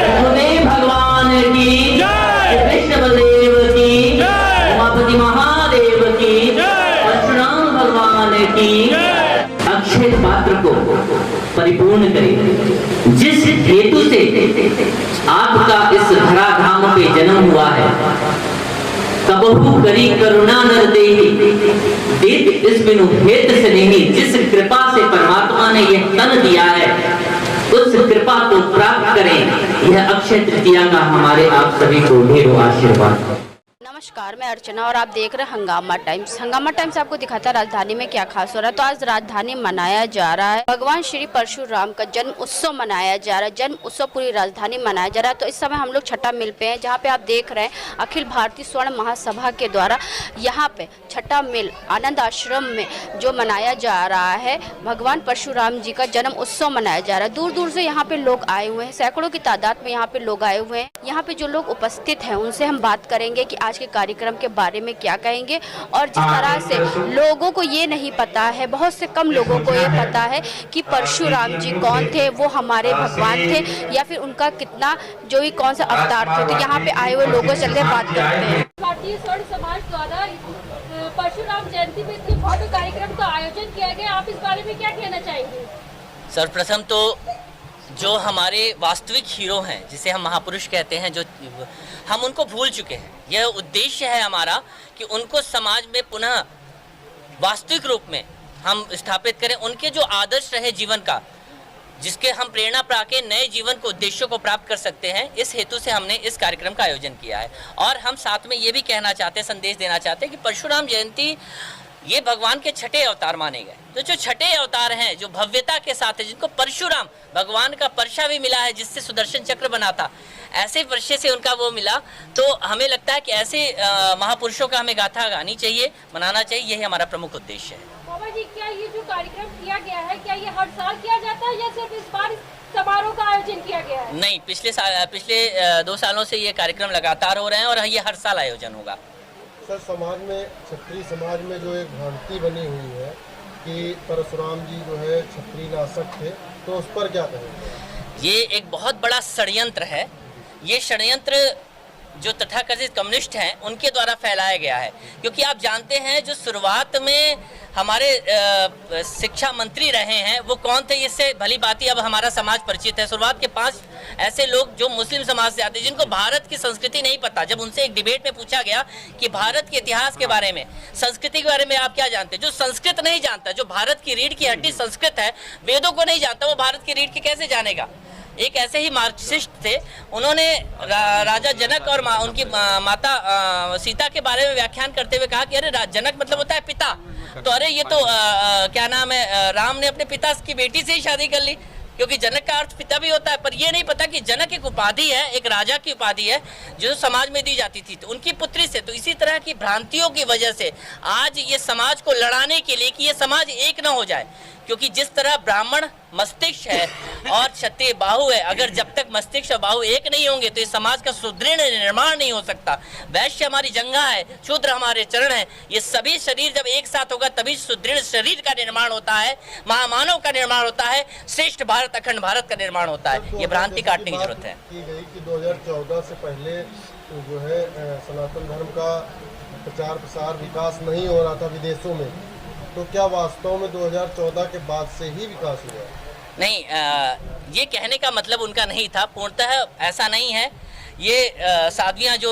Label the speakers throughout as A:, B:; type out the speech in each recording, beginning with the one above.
A: रघुदेव भगवान की, कृष्ण बलदेव की, उमापति महादेव की, परशुराम भगवान की। अक्षय पात्र को परिपूर्ण करे। जिस हेतु से आपका इस धराधाम पे जन्म हुआ है, कबहू करी करुणा नर देहि, देत इस बिनु हेत से नहीं। जिस कृपा से परमात्मा ने यह तन दिया है, उस कृपा को प्राप्त करें। यह अक्षय तृतीया का हमारे आप सभी को ढेरों आशीर्वाद।
B: नमस्कार, मैं अर्चना और आप देख रहे हैं हंगामा टाइम्स। हंगामा टाइम्स आपको दिखाता है राजधानी में क्या खास हो रहा है। तो आज राजधानी मनाया जा रहा है, भगवान श्री परशुराम का जन्म उत्सव मनाया जा रहा है। जन्म उत्सव पूरी राजधानी मनाया जा रहा है। तो इस समय हम लोग छठा मिल पे हैं, जहाँ पे आप देख रहे हैं अखिल भारतीय स्वर्ण महासभा के द्वारा यहाँ पे छठा मिल आनंद आश्रम में जो मनाया जा रहा है, भगवान परशुराम जी का जन्म उत्सव मनाया जा रहा है। दूर दूर से यहाँ पे लोग आए हुए हैं, सैकड़ों की तादाद में यहाँ पे लोग आए हुए हैं। यहाँ पे जो लोग उपस्थित हैं उनसे हम बात करेंगे कि आज के कार्यक्रम के बारे में क्या कहेंगे। और जिस तरह से लोगों को ये नहीं पता है, बहुत से कम लोगों को ये पता है कि परशुराम जी कौन थे, वो हमारे भगवान थे या फिर उनका कितना जो भी कौन सा अवतार थे। तो यहाँ पे आए हुए लोगों से चलते बात करते हैं।
C: भारतीय स्वर्ण समाज द्वारा परशुराम जयंती में इतने भव्य कार्यक्रम का आयोजन किया गया, आप इस बारे में क्या कहना चाहेंगे?
D: सर्वप्रथम तो जो हमारे वास्तविक हीरो हैं, जिसे हम महापुरुष कहते हैं, जो हम उनको भूल चुके हैं। यह उद्देश्य है हमारा कि उनको समाज में पुनः वास्तविक रूप में हम स्थापित करें। उनके जो आदर्श रहे जीवन का, जिसके हम प्रेरणा पाके नए जीवन को उद्देश्यों को प्राप्त कर सकते हैं, इस हेतु से हमने इस कार्यक्रम का आयोजन किया है। और हम साथ में ये भी कहना चाहते हैं, संदेश देना चाहते हैं कि परशुराम जयंती ये भगवान के छठे अवतार माने गए। तो जो छठे अवतार हैं, जो भव्यता के साथ है, जिनको परशुराम भगवान का परशा भी मिला है, जिससे सुदर्शन चक्र बना था, ऐसे वर्षे से उनका वो मिला। तो हमें लगता है कि ऐसे महापुरुषों का हमें गाथा गानी चाहिए, मनाना चाहिए। यही हमारा प्रमुख उद्देश्य है।
C: बाबा जी, क्या ये जो कार्यक्रम किया गया है, क्या ये हर साल किया जाता है या सिर्फ इस बार समारोह का आयोजन किया गया है?
D: नहीं, पिछले 2 सालों से ये कार्यक्रम लगातार हो रहे हैं और ये हर साल आयोजन होगा।
E: सर, समाज में, क्षत्रिय समाज में जो एक भ्रांति बनी हुई है कि परशुराम जी जो है क्षत्रिय नाशक थे, तो उस पर क्या कहेंगे?
D: ये एक बहुत बड़ा षड्यंत्र है। ये षड्यंत्र जो तथाकथित कम्युनिस्ट हैं उनके द्वारा फैलाया गया है। क्योंकि आप जानते हैं, जो शुरुआत में हमारे शिक्षा मंत्री रहे हैं वो कौन थे, इससे भली भांति अब हमारा समाज परिचित है। शुरुआत के 5 ऐसे लोग जो मुस्लिम समाज से आते हैं, जिनको भारत की संस्कृति नहीं पता। जब उनसे एक डिबेट में पूछा गया कि भारत के इतिहास के बारे में, संस्कृति के बारे में आप क्या जानते हैं, जो संस्कृत नहीं जानता, जो भारत की रीढ़ की हड्डी संस्कृत है, वेदों को नहीं जानता, वो भारत की रीढ़ की कैसे जानेगा। एक ऐसे ही मार्क्सिस्ट थे, उन्होंने राजा जनक और उनकी माता सीता के बारे में व्याख्यान करते हुए कहा कि अरे जनक मतलब होता है पिता, तो अरे ये तो क्या नाम है, राम ने अपने पिता की बेटी से ही शादी कर ली, क्योंकि जनक का अर्थ पिता भी होता है। पर ये नहीं पता कि जनक एक उपाधि है, एक राजा की उपाधि है जो समाज में दी जाती थी, तो उनकी पुत्री से। तो इसी तरह की भ्रांतियों की वजह से आज ये समाज को लड़ाने के लिए कि ये समाज एक न हो जाए, क्योंकि जिस तरह ब्राह्मण मस्तिष्क है और क्षत्रिय बाहु है, अगर जब तक मस्तिष्क और बाहु एक नहीं होंगे तो इस समाज का सुदृढ़ निर्माण नहीं हो सकता। वैश्य हमारी जंघा है, शूद्र हमारे चरण है, ये सभी शरीर जब एक साथ होगा तभी सुदृढ़ शरीर का निर्माण होता है, महामानव का निर्माण होता है, श्रेष्ठ भारत, अखंड भारत का निर्माण होता है। ये भ्रांति काटने की जरूरत है।
E: की गई कि 2014 से पहले जो है सनातन धर्म का प्रचार प्रसार विकास नहीं हो रहा था विदेशों में, तो क्या वास्तव में 2014 के बाद से ही विकास हुआ?
D: नहीं, ये कहने का मतलब उनका नहीं था, पूर्णतः ऐसा नहीं है। ये साध्वियाँ जो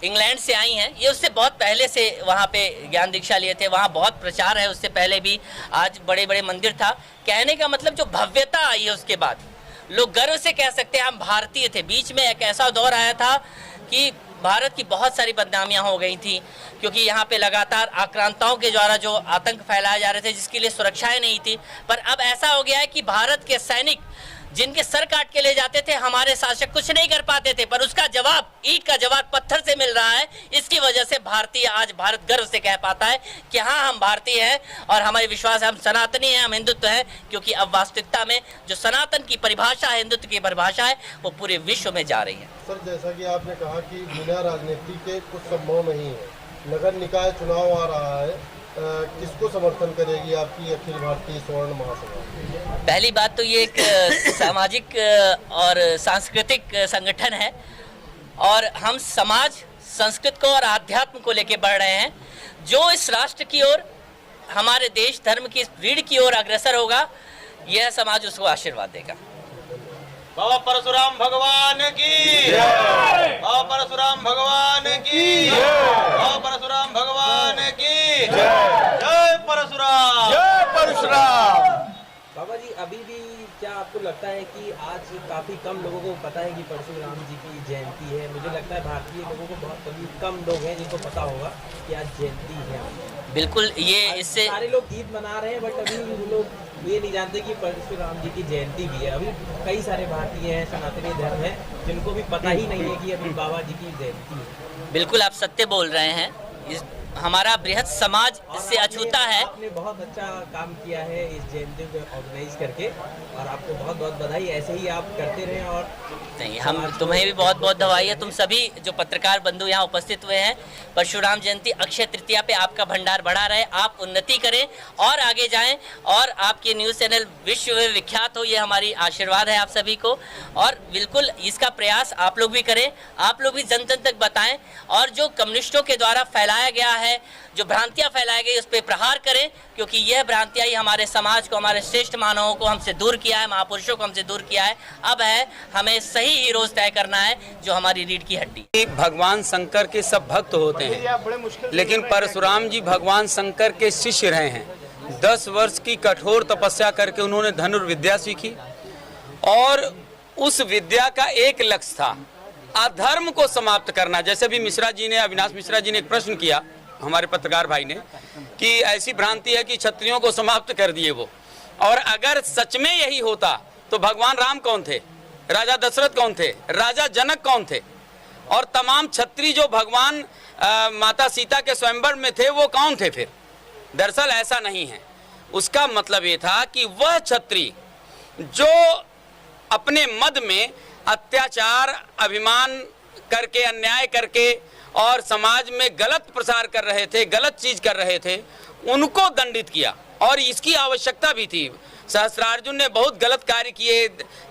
D: इंग्लैंड से आई हैं, ये उससे बहुत पहले से वहाँ पे ज्ञान दीक्षा लिए थे, वहाँ बहुत प्रचार है, उससे पहले भी आज बड़े बड़े मंदिर था। कहने का मतलब जो भव्यता आई है उसके बाद लोग गर्व से कह सकते हैं हम भारतीय थे। बीच में एक ऐसा दौर आया था कि भारत की बहुत सारी बदनामियां हो गई थी, क्योंकि यहाँ पे लगातार आक्रांताओं के द्वारा जो आतंक फैलाए जा रहे थे, जिसके लिए सुरक्षाएं नहीं थी। पर अब ऐसा हो गया है कि भारत के सैनिक जिनके सर काट के ले जाते थे, हमारे शासक कुछ नहीं कर पाते थे, पर उसका जवाब, ईंट का जवाब पत्थर से मिल रहा है। इसकी वजह से भारतीय आज भारत गर्व से कह पाता है कि हाँ, हम भारतीय हैं और हमारे विश्वास है, हम सनातनी हैं, हम हिंदुत्व हैं। क्योंकि अब वास्तविकता में जो सनातन की परिभाषा है, हिंदुत्व की परिभाषा है, वो पूरे विश्व में जा रही है।
E: सर, जैसा कि आपने कहा कि बिना राजनीति के कुछ संभव नहीं है, नगर निकाय चुनाव आ रहा है किसको समर्थन करेगी आपकी अखिल भारतीय स्वर्ण महासभा?
D: पहली बात तो ये एक सामाजिक और सांस्कृतिक संगठन है और हम समाज, संस्कृति को और आध्यात्म को लेके बढ़ रहे हैं। जो इस राष्ट्र की ओर, हमारे देश धर्म की रीढ़ की ओर अग्रसर होगा, यह समाज उसको आशीर्वाद देगा।
F: बाबा परशुराम भगवान की जय। बाबा परशुराम भगवान की जय। बाबा परशुराम भगवान की जय। जय परशुराम, जय परशुराम।
G: बाबा जी, अभी भी क्या आपको लगता है कि आज काफ़ी कम लोगों को पता है कि परशुराम जी की जयंती है? मुझे लगता है भारतीय लोगों को बहुत कम लोग हैं जिनको पता होगा कि आज जयंती है।
D: बिल्कुल, ये इससे
G: सारे लोग ईद मना रहे हैं, बट अभी वो लोग ये नहीं जानते कि परशुराम जी की जयंती भी है। अभी कई सारे भारतीय हैं, सनातनी धर्म है, जिनको भी पता ही नहीं है कि अभी बाबा जी की जयंती है।
D: बिल्कुल आप सत्य बोल रहे हैं। हमारा बृहद समाज इससे अछूता है।
G: आपने बहुत अच्छा काम किया है इस जयंती को ऑर्गेनाइज करके, और आपको बहुत बहुत बधाई। ऐसे ही आप करते रहें। और
D: नहीं, हम तुम्हें भी बहुत बहुत बधाई है। तुम सभी जो पत्रकार बंधु यहाँ उपस्थित हुए हैं, परशुराम जयंती अक्षय तृतीया पे आपका भंडार बढ़ा रहे, आप उन्नति करें और आगे जाएं और आपके न्यूज़ चैनल विश्व में विख्यात हो, ये हमारी आशीर्वाद है आप सभी को। और बिल्कुल इसका प्रयास आप लोग भी करें, आप लोग भी जन जन तक बताएं और जो कम्युनिस्टों के द्वारा फैलाया गया है, जो भ्रांतियां फैलाई गई, उस पर प्रहार करें, क्योंकि यह भ्रांतियां ही हमारे समाज को, हमारे श्रेष्ठ मानवों को हमसे दूर किया है, महापुरुषों को हमसे दूर किया है। अब है हमें सही हीरोज तय करना है, जो हमारी रीढ़ की हड्डी।
H: भगवान शंकर के सब भक्त होते हैं, लेकिन परशुराम जी भगवान शंकर के शिष्य रहे हैं। 10 वर्ष की कठोर तपस्या करके उन्होंने धनुर्विद्या सीखी और उस विद्या का एक लक्ष्य था, अधर्म को समाप्त करना। जैसे भी मिश्रा जी ने, अविनाश मिश्रा जी ने एक प्रश्न किया हमारे पत्रकार भाई ने कि ऐसी भ्रांति है कि क्षत्रियों को समाप्त कर दिए वो, और अगर सच में यही होता तो भगवान राम कौन थे, राजा दशरथ कौन थे, राजा जनक कौन थे, और तमाम क्षत्रिय जो भगवान माता सीता के स्वयंवर में थे वो कौन थे फिर? दरअसल ऐसा नहीं है। उसका मतलब ये था कि वह क्षत्रिय जो अपने मद में अत्याचार, अभिमान करके, अन्याय करके और समाज में गलत प्रसार कर रहे थे, गलत चीज कर रहे थे, उनको दंडित किया। और इसकी आवश्यकता भी थी। सहस्त्रार्जुन ने बहुत गलत कार्य किए,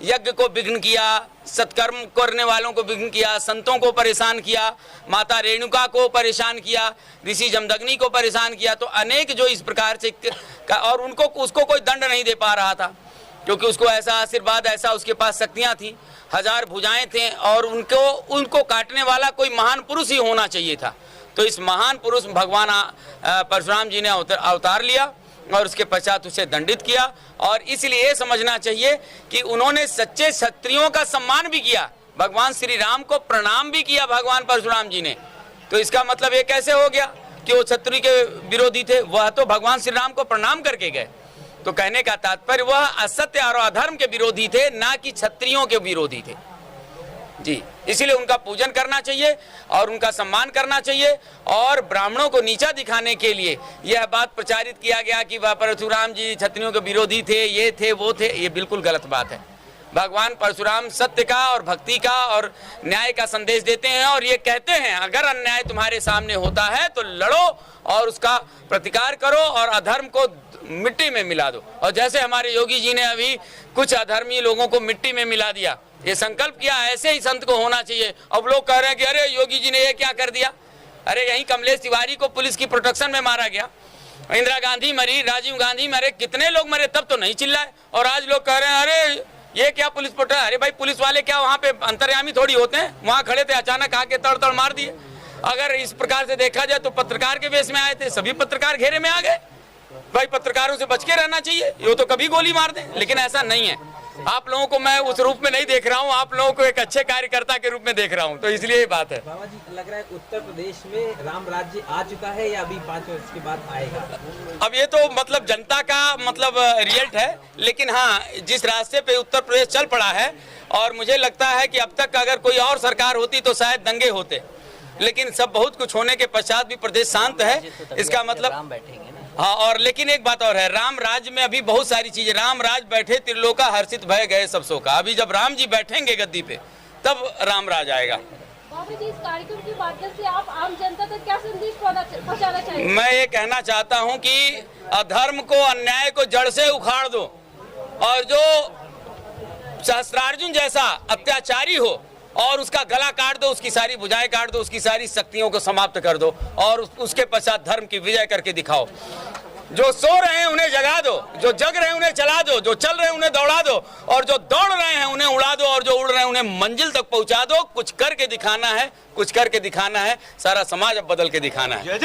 H: यज्ञ को विघ्न किया, सत्कर्म करने वालों को विघ्न किया, संतों को परेशान किया, माता रेणुका को परेशान किया, ऋषि जमदग्नि को परेशान किया। तो अनेक जो इस प्रकार से, और उसको कोई दंड नहीं दे पा रहा था, क्योंकि उसको ऐसा आशीर्वाद, ऐसा उसके पास शक्तियाँ थी, 1000 भुजाएं थे, और उनको काटने वाला कोई महान पुरुष ही होना चाहिए था। तो इस महान पुरुष भगवान परशुराम जी ने अवतार लिया और उसके पश्चात उसे दंडित किया। और इसलिए समझना चाहिए कि उन्होंने सच्चे क्षत्रियों का सम्मान भी किया, भगवान श्री राम को प्रणाम भी किया भगवान परशुराम जी ने। तो इसका मतलब ये कैसे हो गया कि वो क्षत्रिय के विरोधी थे? वह तो भगवान श्री राम को प्रणाम करके गए। तो कहने का तात्पर्य वह असत्य और अधर्म के विरोधी थे, ना कि क्षत्रियों के विरोधी थे जी। इसीलिए उनका पूजन करना चाहिए और उनका सम्मान करना चाहिए। और ब्राह्मणों को नीचा दिखाने के लिए यह बात प्रचारित किया गया कि वह परशुराम जी क्षत्रियों के विरोधी थे, ये थे, वो थे, ये बिल्कुल गलत बात है। भगवान परशुराम सत्य का और भक्ति का और न्याय का संदेश देते हैं और ये कहते हैं, अगर अन्याय तुम्हारे सामने होता है तो लड़ो और उसका प्रतिकार करो और अधर्म को मिट्टी में मिला दो। और जैसे हमारे योगी जी ने अभी कुछ अधर्मी लोगों को मिट्टी में मिला दिया, ये संकल्प किया, ऐसे ही संत को होना चाहिए। अब लोग कह रहे हैं कि अरे योगी जी ने ये क्या कर दिया। अरे यहीं कमलेश तिवारी को पुलिस की प्रोटेक्शन में मारा गया, इंदिरा गांधी मरी, राजीव गांधी मरे, कितने लोग मरे, तब तो नहीं चिल्लाए। और आज लोग कह रहे हैं अरे ये क्या पुलिस प्रोटेक्शन। अरे भाई, पुलिस वाले क्या वहाँ पे अंतर्यामी थोड़ी होते हैं? वहाँ खड़े थे, अचानक आके तड़ मार दिए। अगर इस प्रकार से देखा जाए तो पत्रकार के वेश में आए थे, सभी पत्रकार घेरे में आ गए। भाई पत्रकारों से बच के रहना चाहिए, ये तो कभी गोली मार दें, लेकिन ऐसा नहीं है। आप लोगों को मैं उस रूप में नहीं देख रहा हूँ, आप लोगों को एक अच्छे कार्यकर्ता के रूप में देख रहा हूँ, तो इसलिए ये बात है।
G: बाबा जी, लग रहा है उत्तर प्रदेश में राम राज्य आ चुका है या अभी 5 वर्ष के बाद आएगा?
H: अब ये तो मतलब जनता का मतलब रिजल्ट है, लेकिन हाँ, जिस रास्ते पे उत्तर प्रदेश चल पड़ा है, और मुझे लगता है कि अब तक अगर कोई और सरकार होती तो शायद दंगे होते, लेकिन सब बहुत कुछ होने के पश्चात भी प्रदेश शांत है। इसका मतलब हाँ, और लेकिन एक बात और है, राम राज्य में अभी बहुत सारी चीजें, राम राज बैठे त्रिलोका हर्षित भय गए सब शोका। अभी जब राम जी बैठेंगे गद्दी पे तब राम राज आएगा।
C: बाबा जी, इस कार्यक्रम के माध्यम से आप आम जनता तक क्या संदेश पहुंचाना चाहिए?
H: मैं ये कहना चाहता हूं कि अधर्म को, अन्याय को जड़ से उखाड़ दो और जो सहस्त्रार्जुन जैसा अत्याचारी हो और उसका गला काट दो, उसकी सारी भुजाएं काट दो, उसकी सारी शक्तियों को समाप्त कर दो और उसके पश्चात धर्म की विजय करके दिखाओ। जो सो रहे हैं उन्हें जगा दो, जो जग रहे हैं उन्हें चला दो, जो चल रहे हैं उन्हें दौड़ा दो और जो दौड़ रहे हैं उन्हें उड़ा दो और जो उड़ रहे हैं उन्हें मंजिल तक पहुंचा दो। कुछ करके दिखाना है, कुछ करके दिखाना है, सारा समाज अब बदल के दिखाना है।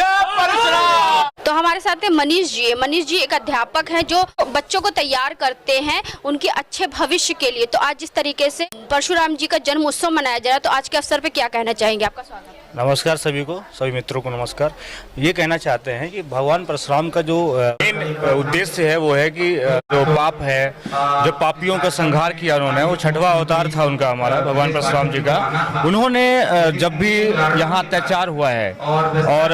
B: तो हमारे साथ है मनीष जी। मनीष जी एक अध्यापक हैं जो बच्चों को तैयार करते हैं उनके अच्छे भविष्य के लिए। तो आज जिस तरीके से परशुराम जी का जन्म उत्सव मनाया जा रहा है, तो आज के अवसर पे क्या कहना चाहेंगे? आपका स्वागत है।
I: नमस्कार सभी को, सभी मित्रों को नमस्कार। ये कहना चाहते हैं कि भगवान परशुराम का जो मेन उद्देश्य है वो है कि जो पाप है, जो पापियों का संहार किया उन्होंने, वो छठवां अवतार था उनका, हमारा भगवान परशुराम जी का। उन्होंने जब भी यहाँ अत्याचार हुआ है और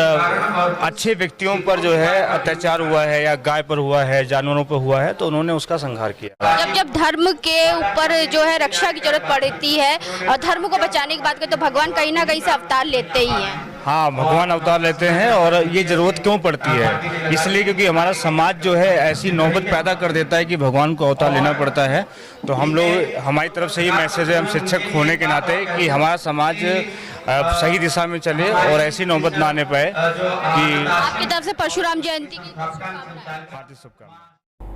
I: अच्छे व्यक्तियों पर जो है अत्याचार हुआ है या गाय पर हुआ है, जानवरों पर हुआ है, तो उन्होंने उसका संहार किया।
B: जब धर्म के ऊपर जो है रक्षा की जरूरत पड़ती है और धर्म को बचाने की बात करें तो भगवान कहीं ना कहीं से अवतार लेते ही हैं।
I: हाँ, भगवान अवतार लेते हैं और ये जरूरत क्यों पड़ती है? इसलिए क्योंकि हमारा समाज जो है ऐसी नौबत पैदा कर देता है कि भगवान को अवतार लेना पड़ता है। तो हम लोग, हमारी तरफ से ये मैसेज है, हम शिक्षक होने के नाते, कि हमारा समाज सही दिशा में चले और ऐसी नौबत ना आने पाए। कि
B: आपकी तरफ से परशुराम जयंती की
I: शुभकामनाएं।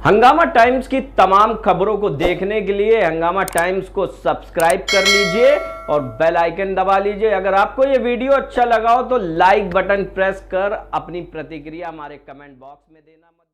J: हंगामा टाइम्स की तमाम खबरों को देखने के लिए हंगामा टाइम्स को सब्सक्राइब कर लीजिए और बेल आइकन दबा लीजिए। अगर आपको ये वीडियो अच्छा लगा हो तो लाइक बटन प्रेस कर अपनी प्रतिक्रिया हमारे कमेंट बॉक्स में देना मत